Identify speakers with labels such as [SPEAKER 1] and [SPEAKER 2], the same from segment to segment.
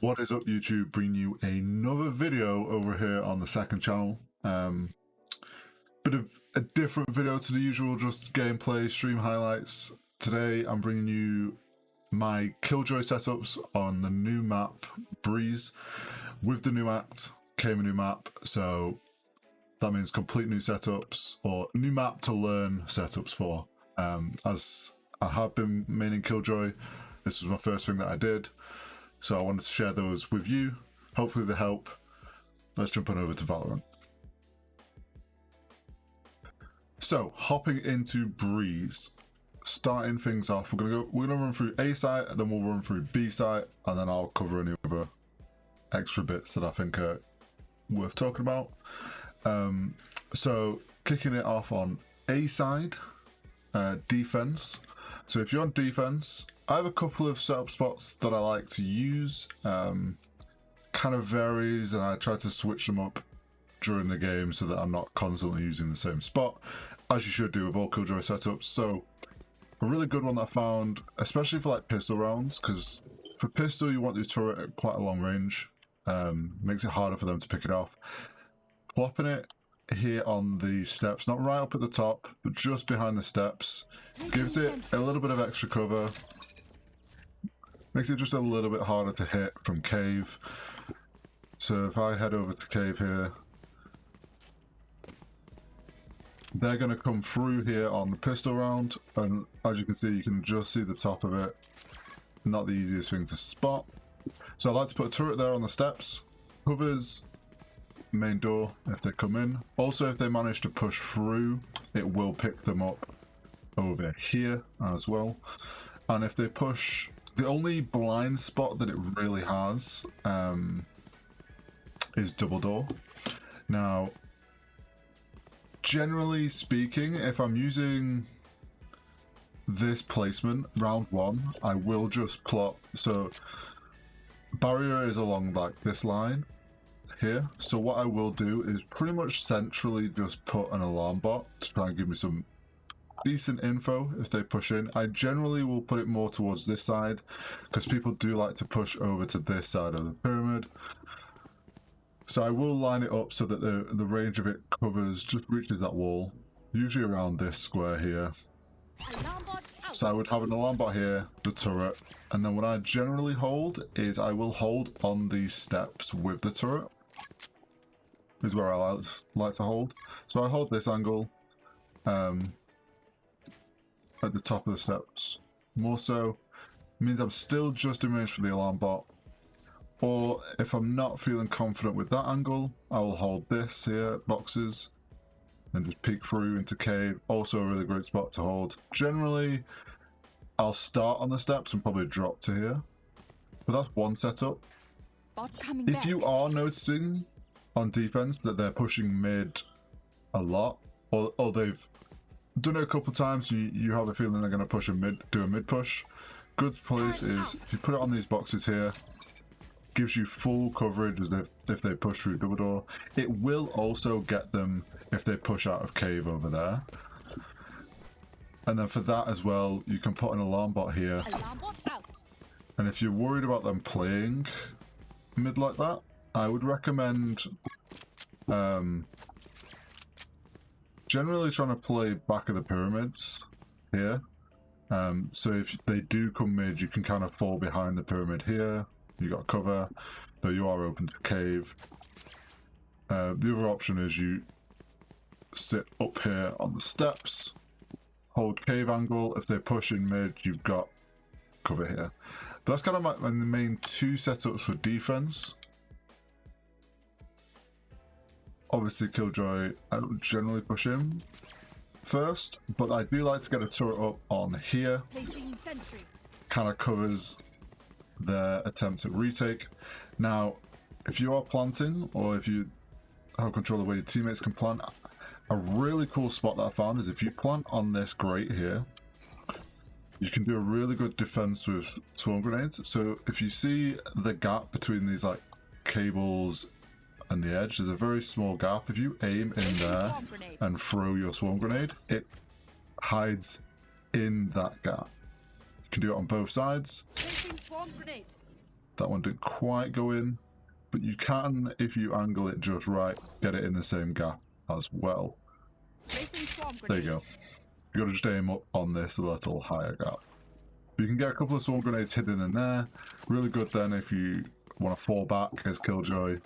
[SPEAKER 1] What is up, YouTube? Bringing you another video over here on the second channel. Bit of a different video to the usual, just gameplay, stream highlights. Today I'm bringing you my Killjoy setups on the new map, Breeze. With the new act came a new map, so that means complete new setups, or new map to learn setups for. As I have been maining Killjoy, this was my first thing that I did. So I wanted to share those with you. Hopefully they help. Let's jump on over to Valorant. So hopping into Breeze, starting things off, we're gonna run through A site, and then we'll run through B site, and then I'll cover any other extra bits that I think are worth talking about. So kicking it off on A side, defense. So if you're on defense, I have a couple of setup spots that I like to use. Kind of varies, and I try to switch them up during the game so that I'm not constantly using the same spot, as you should do with all Killjoy setups. So a really good one that I found, especially for like pistol rounds, because for pistol you want your turret at quite a long range. Makes it harder for them to pick it off. Plopping it here on the steps, not right up at the top, but just behind the steps, gives it a little bit of extra cover, makes it just a little bit harder to hit from cave. So if I head over to cave here, they're going to come through here on the pistol round, and as you can see, you can just see the top of it. Not the easiest thing to spot. So I like to put a turret there on the steps, covers main door if they come in. Also, if they manage to push through, it will pick them up over here as well. And if they push, the only blind spot that it really has is double door. Now, generally speaking, if I'm using this placement round one, I will just plot. So barrier is along like this line here, so what I will do is pretty much centrally just put an alarm bot to try and give me some decent info if they push in. I generally will put it more towards this side because people do like to push over to this side of the pyramid. So I will line it up so that the range of it covers, just reaches that wall, usually around this square here. So I would have an alarm bot here, the turret, and then what I generally hold is I will hold on these steps with the turret. Is where I like to hold. So I hold this angle at the top of the steps. More so means I'm still just in range for the alarm bot. Or if I'm not feeling confident with that angle, I will hold this here, boxes, and just peek through into cave. Also a really great spot to hold. Generally, I'll start on the steps and probably drop to here. But that's one setup. If you are noticing on defense that they're pushing mid a lot, or they've done it a couple of times, you have a feeling they're going to push do a mid push, good place is if you put it on these boxes here, gives you full coverage as if they push through double door. It will also get them if they push out of cave over there. And then for that as well, you can put an alarm bot here. And if you're worried about them playing mid like that, I would recommend generally trying to play back of the pyramids here. So if they do come mid, you can kind of fall behind the pyramid here. You got cover, though you are open to cave. The other option is you sit up here on the steps, hold cave angle. If they push in mid, you've got cover here. That's kind of my main two setups for defense. Obviously Killjoy, I would generally push in first, but I do like to get a turret up on here. Kind of covers their attempt at retake. Now, if you are planting, or if you have control of where your teammates can plant, a really cool spot that I found is if you plant on this grate here, you can do a really good defense with swarm grenades. So if you see the gap between these like cables and the edge, there's a very small gap. If you aim in there and throw your swarm grenade, it hides in that gap. You can do it on both sides. That one didn't quite go in, but you can, if you angle it just right, get it in the same gap as well. There you go. You gotta just aim up on this a little higher gap. You can get a couple of swarm grenades hidden in there. Really good then if you want to fall back as Killjoy.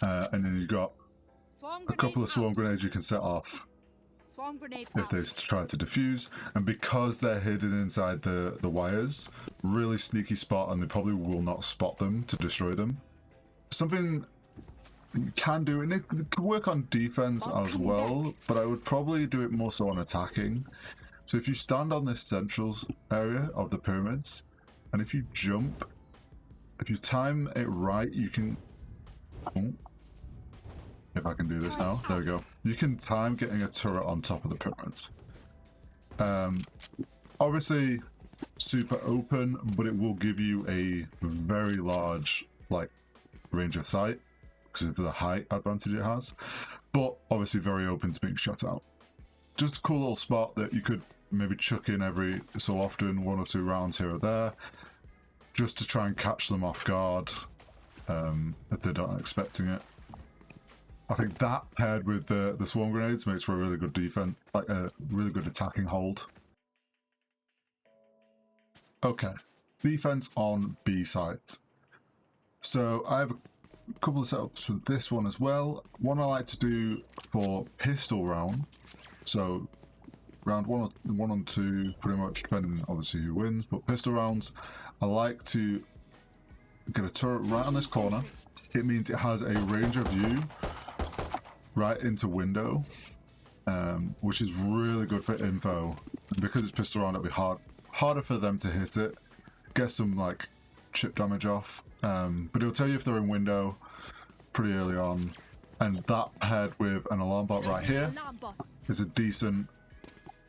[SPEAKER 1] And then you've got a couple of swarm grenades you can set off if they try to defuse. And because they're hidden inside the wires, really sneaky spot, and they probably will not spot them to destroy them. Something you can do, and it could work on defense as well, but I would probably do it more so on attacking. So if you stand on this central area of the pyramids, and if you jump, if you time it right, you can... Oh, if I can do this now, there we go. You can time getting a turret on top of the pyramids. Obviously, super open, but it will give you a very large, like, range of sight because of the height advantage it has. But obviously very open to being shot out. Just a cool little spot that you could maybe chuck in every so often, 1 or 2 rounds here or there, just to try and catch them off guard if they're not expecting it. I think that paired with the swarm grenades makes for a really good defense, like a really good attacking hold. Okay, defense on B site. So I have a couple of setups for this one as well. One I like to do for pistol round. So round 1 and 2, pretty much, depending obviously who wins, but pistol rounds, I like to get a turret right on this corner. It means it has a range of view right into window, which is really good for info. And because it's pistol round, it'll be harder for them to hit it, get some like chip damage off, but it'll tell you if they're in window pretty early on. And that paired with an alarm bot right here is a decent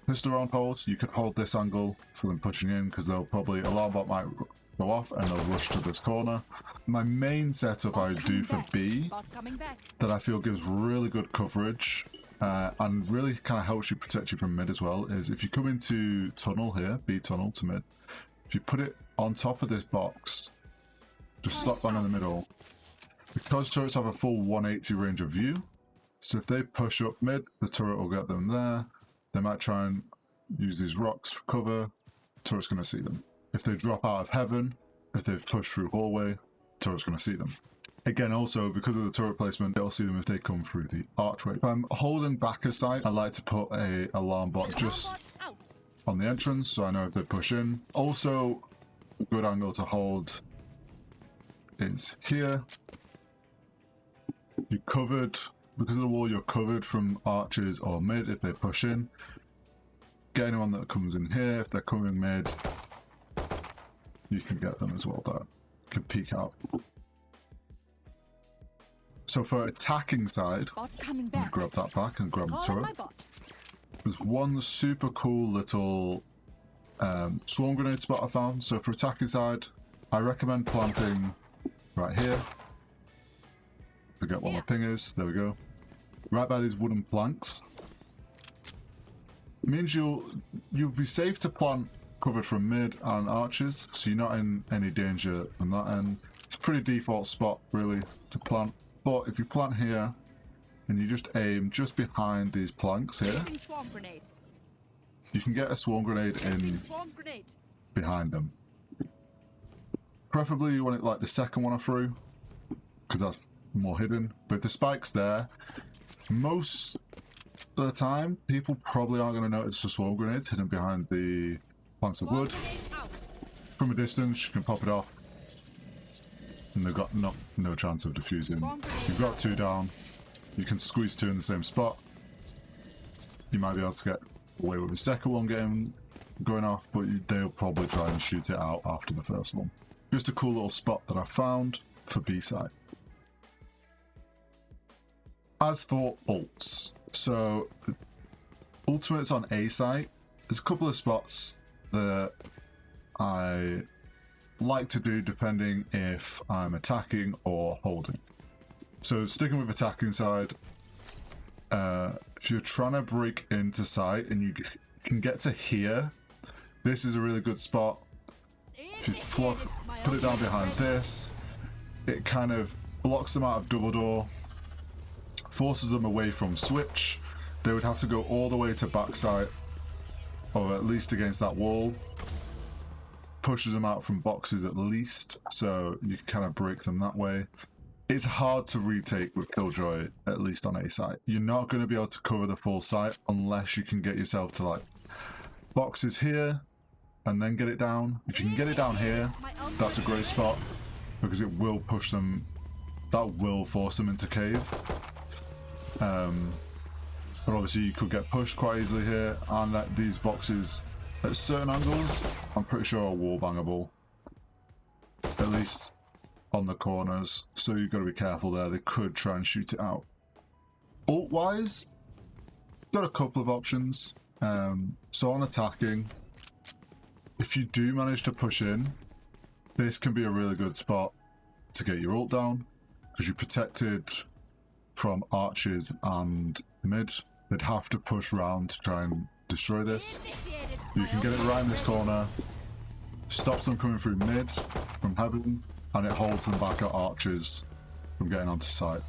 [SPEAKER 1] pistol round hold. You can hold this angle for them pushing in, because they'll probably, alarm bot might go off and they'll rush to this corner. My main setup I do for B that I feel gives really good coverage and really kind of helps you protect you from mid as well is if you come into tunnel here, B tunnel to mid, if you put it on top of this box, just slap bang in the middle, because turrets have a full 180 range of view, so if they push up mid, the turret will get them there. They might try and use these rocks for cover, turret's going to see them. If they drop out of heaven, if they've pushed through hallway, turret's going to see them. Again, also, because of the turret placement, it'll see them if they come through the archway. If I'm holding back a site, I like to put a alarm bot just on the entrance, so I know if they push in. Also, a good angle to hold is here. You're covered, because of the wall, you're covered from archers or mid if they push in. Get anyone that comes in here, if they're coming mid, you can get them as well there. You can peek out. So for attacking side, grab that back and grab the turret. There's one super cool little swarm grenade spot I found. So for attacking side, I recommend planting right here. Forget what my ping is. There we go. Right by these wooden planks. It means you'll be safe to plant covered from mid and archers, so you're not in any danger on that end. It's a pretty default spot really to plant. But if you plant here and you just aim just behind these planks here, you can get a swarm grenade in behind them. Preferably you want it like the second one I threw, because that's more hidden. But if the spike's there, most of the time people probably aren't going to notice the swarm grenades hidden behind the planks of wood. From a distance you can pop it off and they've got no chance of defusing. You've got 2 down, you can squeeze 2 in the same spot. You might be able to get away with the second one going off, but they'll probably try and shoot it out after the first one. Just a cool little spot that I found for B side. As for ults, so ultimates on A site, there's a couple of spots that I like to do depending if I'm attacking or holding. So sticking with attacking side, if you're trying to break into site and you can get to here, this is a really good spot. If you put it down behind this. It kind of blocks them out of double door, forces them away from switch. They would have to go all the way to backside, or at least against that wall. Pushes them out from boxes at least, so you can kind of break them that way. It's hard to retake with Killjoy, at least on A site. You're not going to be able to cover the full site unless you can get yourself to like boxes here and then get it down. If you can get it down here, that's a great spot because it will push them, that will force them into cave. But obviously you could get pushed quite easily here, and these boxes at certain angles I'm pretty sure are wall bangable, at least on the corners, so you've got to be careful there. They could try and shoot it out. Ult wise, got a couple of options. So on attacking, if you do manage to push in, this can be a really good spot to get your ult down because you're protected from arches and mid. They'd have to push round to try and destroy this. You can get it right in this corner, stops them coming through mid from heaven, and it holds them back at arches from getting onto site.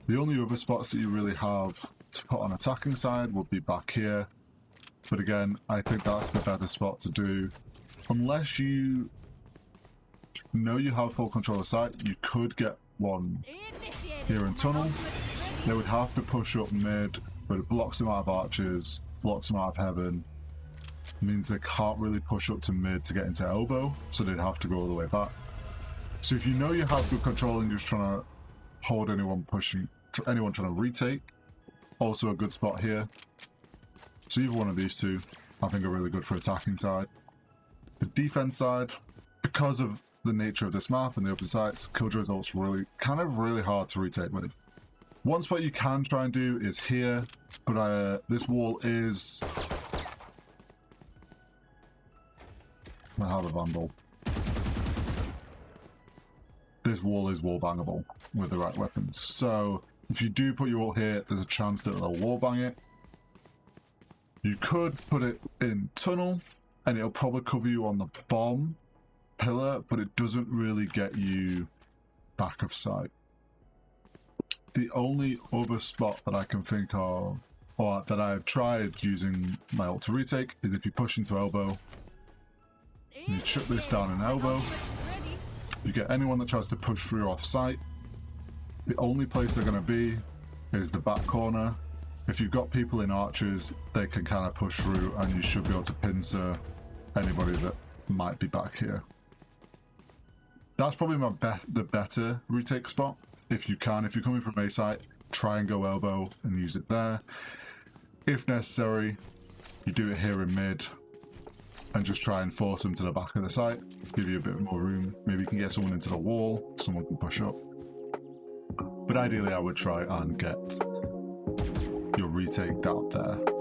[SPEAKER 1] The only other spots that you really have to put on attacking side would be back here, but again, I think that's the better spot to do. Unless you know you have full control of site, you could get one here in tunnel. They would have to push up mid, but it blocks them out of arches, blocks them out of heaven. It means they can't really push up to mid to get into elbow, so they'd have to go all the way back. So if you know you have good control and you're just trying to hold anyone pushing, anyone trying to retake, also a good spot here. So either one of these two I think are really good for attacking side. The defense side, because of the nature of this map and the open sites, Killjoy's ult's really hard to retake with. One spot you can try and do is here, but this wall is... I have a vandal. This wall is wall bangable with the right weapons. So if you do put your ult here, there's a chance that it'll wall bang it. You could put it in tunnel and it'll probably cover you on the bomb pillar, but it doesn't really get you back of sight. The only other spot that I can think of, or that I've tried using my ult to retake, is if you push into elbow, and you shut this down in elbow, you get anyone that tries to push through off site. The only place they're going to be is the back corner. If you've got people in arches, they can kind of push through and you should be able to pincer anybody that might be back here. That's probably the better retake spot. If you can, if you're coming from A site, try and go elbow and use it there. If necessary, you do it here in mid and just try and force them to the back of the site, give you a bit more room. Maybe you can get someone into the wall, someone can push up. But ideally I would try and get your retake out there.